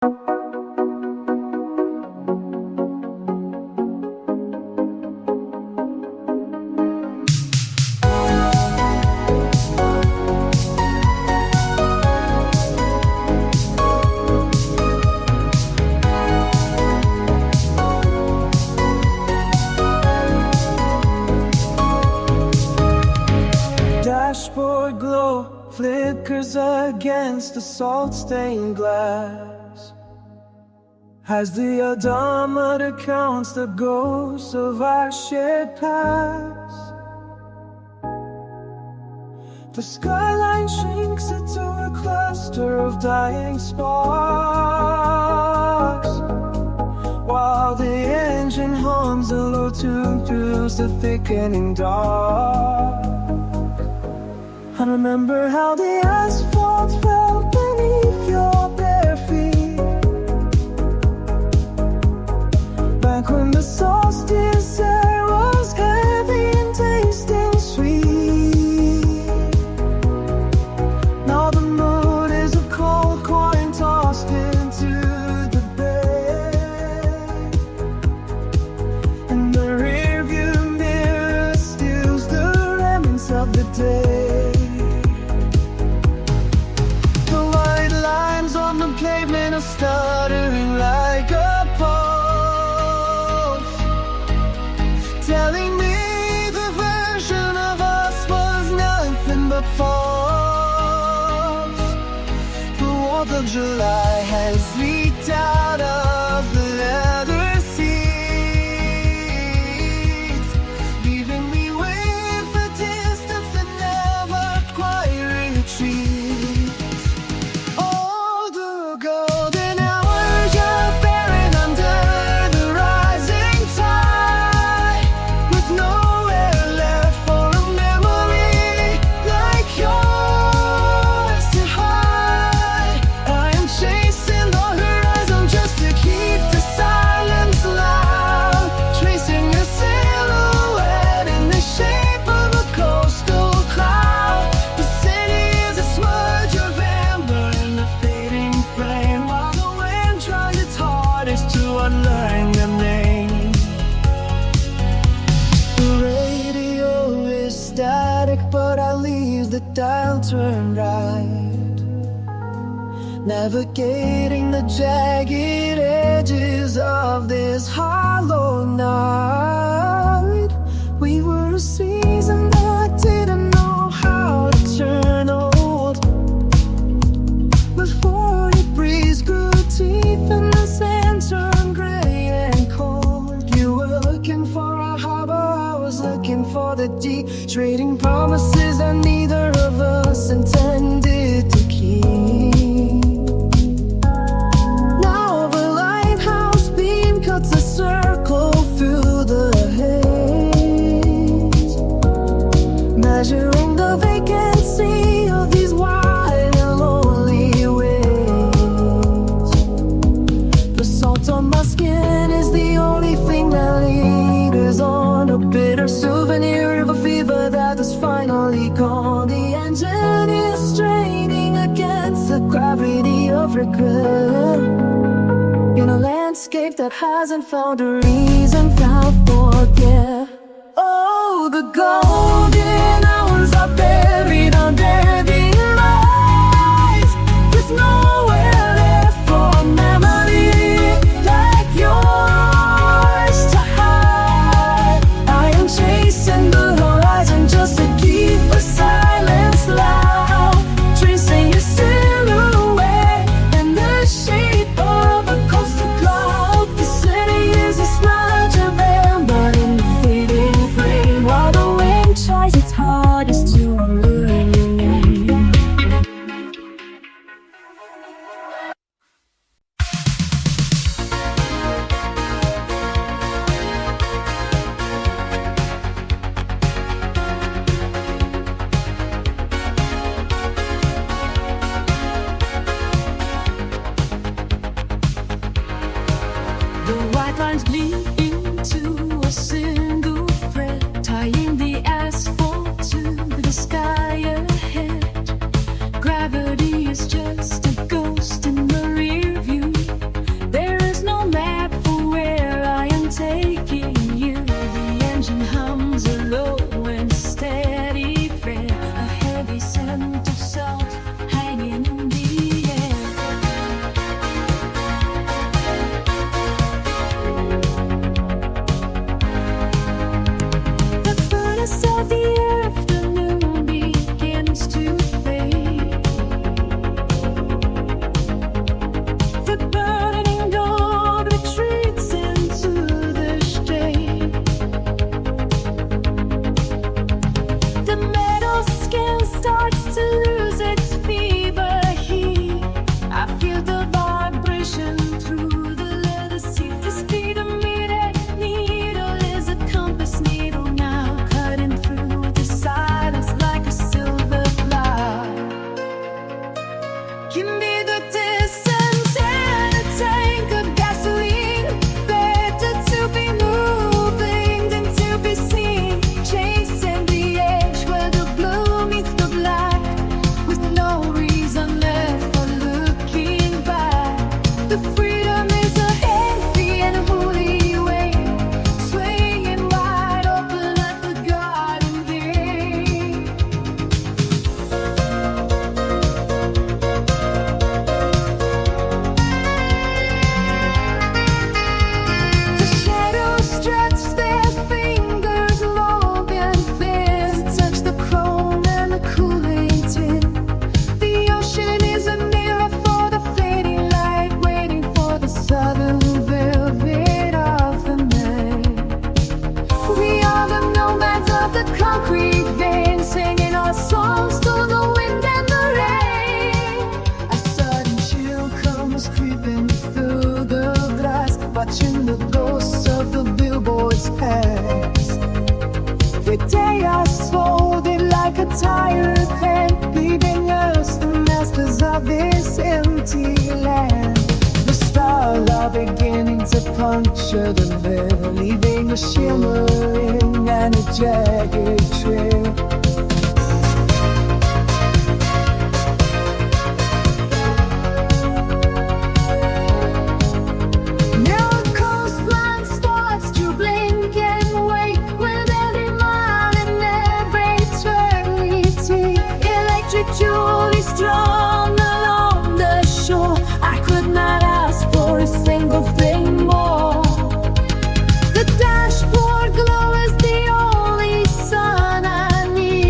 Dashboard glow flickers against the salt-stained glass as the odometer counts the ghosts of our shared past. The skyline shrinks into a cluster of dying sparks, while the engine hums a low tune through the thickening dark. I remember how the asphalt felt beneath your bare feet, back when the solstice air was heavy and tasting sweet. Now the mood is a cold coin tossed into the bay, and the rearview mirror steals the remnants of the day. Pavement is stuttering like a pulse, telling me the version of us was nothing but false. The 4th of July has leaked out of the leather seats, leaving me with a distance that never quite retreats. But I leave the dial turned right, navigating the jagged edges of this hollow night. We were a season that didn't know how to turn old, before the breeze grew teeth and the sand turned gray and cold. You were looking for a harbor, I was looking for the deep, trading promises that neither of us intended to keep. Now the lighthouse beam cuts a circle through the haze, measuring the vacancy of these wide and lonely ways. The salt on my skin is the only thing that lingers on, a bitter souvenir of a fever that is finally gone. The engine is straining against the gravity of regret, in a landscape that hasn't found a reason to forget. Oh, the golden hours are buried under the lights. There's nowhere left for a memory like yours to hide. I am chasing the horizon just to keep a silence loud, tracing your silhouette in the shape of a coastal cloud. The city is a smudge of amber in the fading flame, while the wind tries its hardest to illuminate. The white lines bleed into a single thread, tying the asphalt to the sky ahead. Gravity is just a ghost in the rear view this empty land. The stars are beginning to puncture the veil, leaving a shimmering and a jagged trail. Now the coastline starts to blink and wake, with every mile and every eternity. Electric jewelry strung along the shore. I could not ask for a single thing more. The dashboard glow is the only sun I need.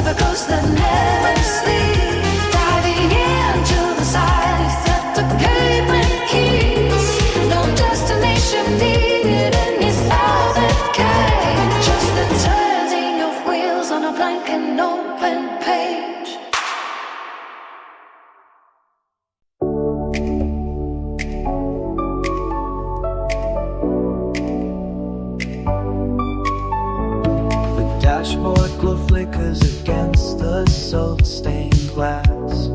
the coast that never sleeps, diving into the silence at the pavement keys. No destination needed in his velvet cage, just the turning of wheels on a blank and open page. Dashboard glow flickers against the salt-stained glass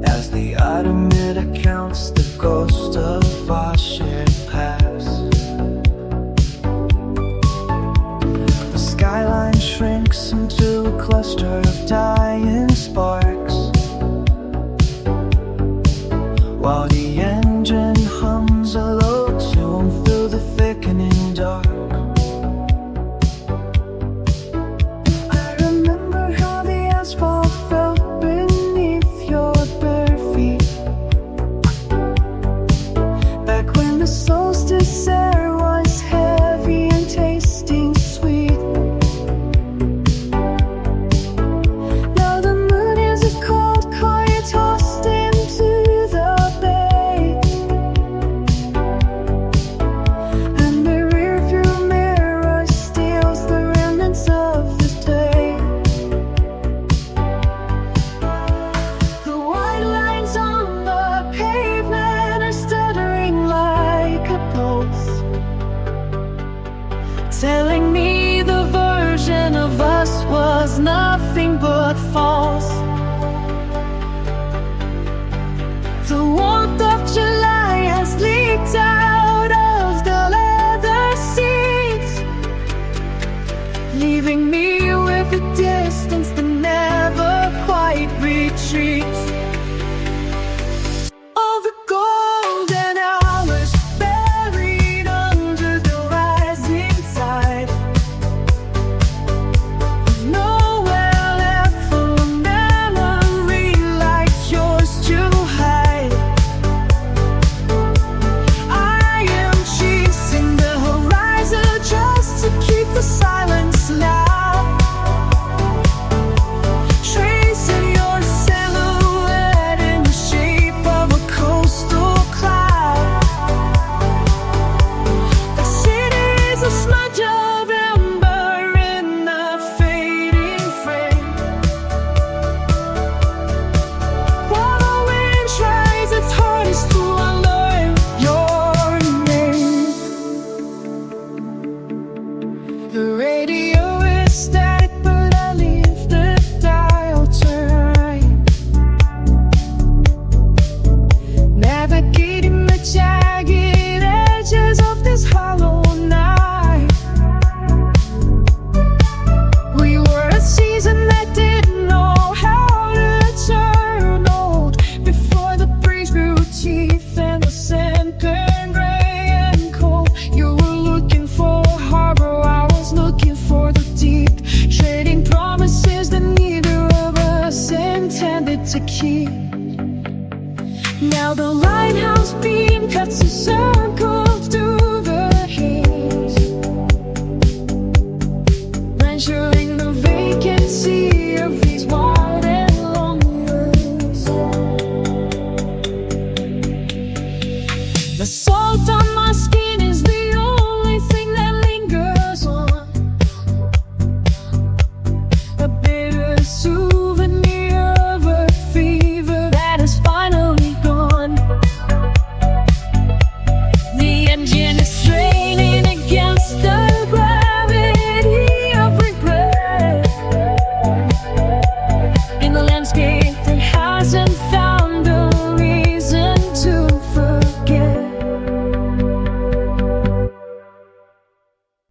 as the odometer counts the ghost of our shared past. The skyline shrinks into a cluster of dying sparks, while the engine hums a low tune through the thickening dark. Telling me the version of us was nothing but false. The warmth of July has leaked out of the leather seats, leaving me with a distance that never quite retreats.